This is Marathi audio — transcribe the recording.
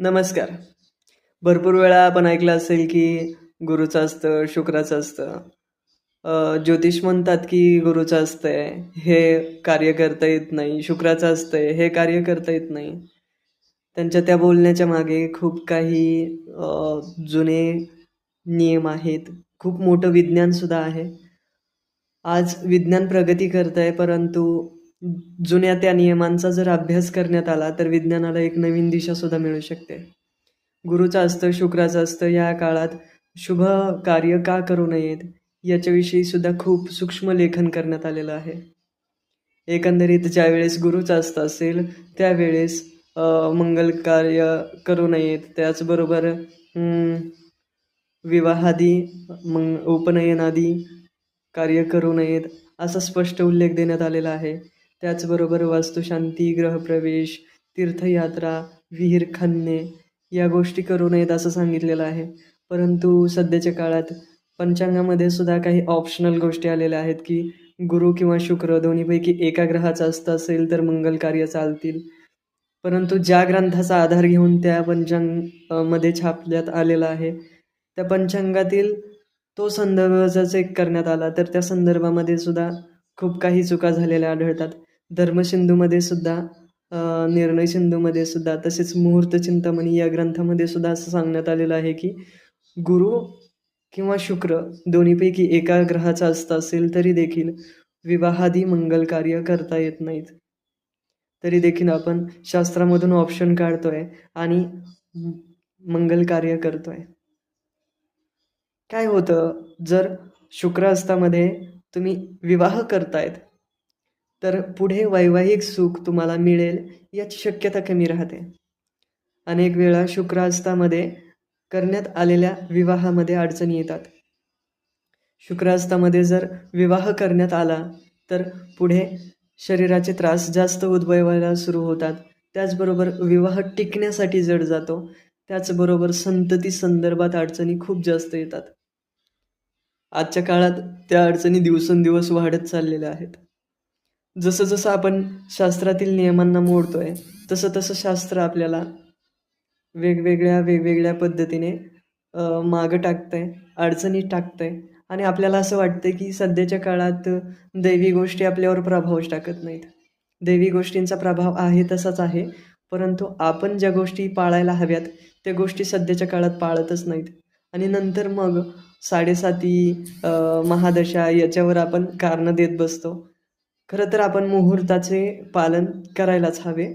नमस्कार. भरपूर वेळा आपण ऐकलं असेल, की गुरुचं असतं, शुक्राचं असतं. ज्योतिष म्हणतात, की गुरुचं असतंय, हे कार्य करता येत नाही. शुक्राचं असतंय, हे कार्य करता येत नाही. त्यांच्या त्या बोलण्याच्या मागे खूप काही जुने नियम आहेत. खूप मोठं विज्ञानसुद्धा आहे. आज विज्ञान प्रगती करतंय, परंतु जुन्या त्या नियमांचा जर अभ्यास करण्यात आला, तर विज्ञानाला एक नवीन दिशासुद्धा मिळू शकते. गुरुचं असतं, शुक्राचं असतं, या काळात शुभ कार्य का करू नयेत, याच्याविषयी सुद्धा खूप सूक्ष्म लेखन करण्यात आलेलं आहे. एकंदरीत ज्यावेळेस गुरुचं असतं असेल, त्यावेळेस मंगल कार्य करू नयेत. त्याचबरोबर विवाहादी, मग उपनयनादी कार्य करू नयेत, असा स्पष्ट उल्लेख देण्यात आलेला आहे. त्याचबरोबर वास्तुशांती, गृहप्रवेश, तीर्थयात्रा, विहीर खणणे या गोष्टी करू नयेत असं सांगितलेलं आहे. परंतु सध्याच्या काळात पंचांगामध्ये सुद्धा काही ऑप्शनल गोष्टी आलेल्या आहेत, की गुरु किंवा शुक्र दोन्हीपैकी एका ग्रहाचं असतं असेल तर मंगल कार्य चालतील. परंतु ज्या ग्रंथाचा आधार घेऊन त्या मध्ये छापण्यात आलेला आहे, त्या पंचांगातील तो संदर्भ जर चेक करण्यात आला, तर त्या संदर्भामध्ये सुद्धा खूप काही चुका झालेल्या आढळतात. धर्मसिंधूमध्ये सुद्धा, निर्णय सिंधूमध्ये सुद्धा, तसेच मुहूर्त चिंतामणी या ग्रंथामध्ये सुद्धा असं सांगण्यात आलेलं आहे, की गुरु किंवा शुक्र दोन्हीपैकी एका ग्रहाचा असतं असेल, तरी देखील विवाहादी मंगल कार्य करता येत नाहीत. तरी देखील आपण शास्त्रामधून ऑप्शन काढतोय आणि मंगल कार्य करतोय. काय होतं, जर शुक्र अवस्थामध्ये तुम्ही विवाह करतायत, तर पुढे वैवाहिक सुख तुम्हाला मिळेल याची शक्यता कमी राहते. अनेक वेळा शुक्र अवस्थामध्ये करण्यात आलेल्या विवाहामध्ये अडचणी येतात. शुक्र अवस्थामध्ये जर विवाह करण्यात आला, तर पुढे शरीराचे त्रास जास्त उद्भवायला सुरू होतात. त्याचबरोबर विवाह टिकण्यासाठी जड जातो. त्याचबरोबर संतती संदर्भात अडचणी खूप जास्त येतात. आजच्या काळात त्या अडचणी दिवसेंदिवस वाढत चाललेल्या आहेत. जसं-जसं आपण शास्त्रातील नियमांना मोडतोय, तसं-तसं शास्त्र आपल्याला वेगवेगळ्या पद्धतीने मागं टाकतंय, अडचणीत टाकतंय आणि आपल्याला असं वाटतंय, की सध्याच्या काळात दैवी गोष्टी आपल्यावर प्रभावच टाकत नाहीत. दैवी गोष्टींचा प्रभाव आहे तसाच आहे, परंतु आपण ज्या गोष्टी पाळायला हव्यात, त्या गोष्टी सध्याच्या काळात पाळतच नाहीत आणि नंतर मग 7.5 महादशा याच्यावर आपण कारणं देत बसतो. खरं तर आपण मुहूर्ताचे पालन करायलाच हवे.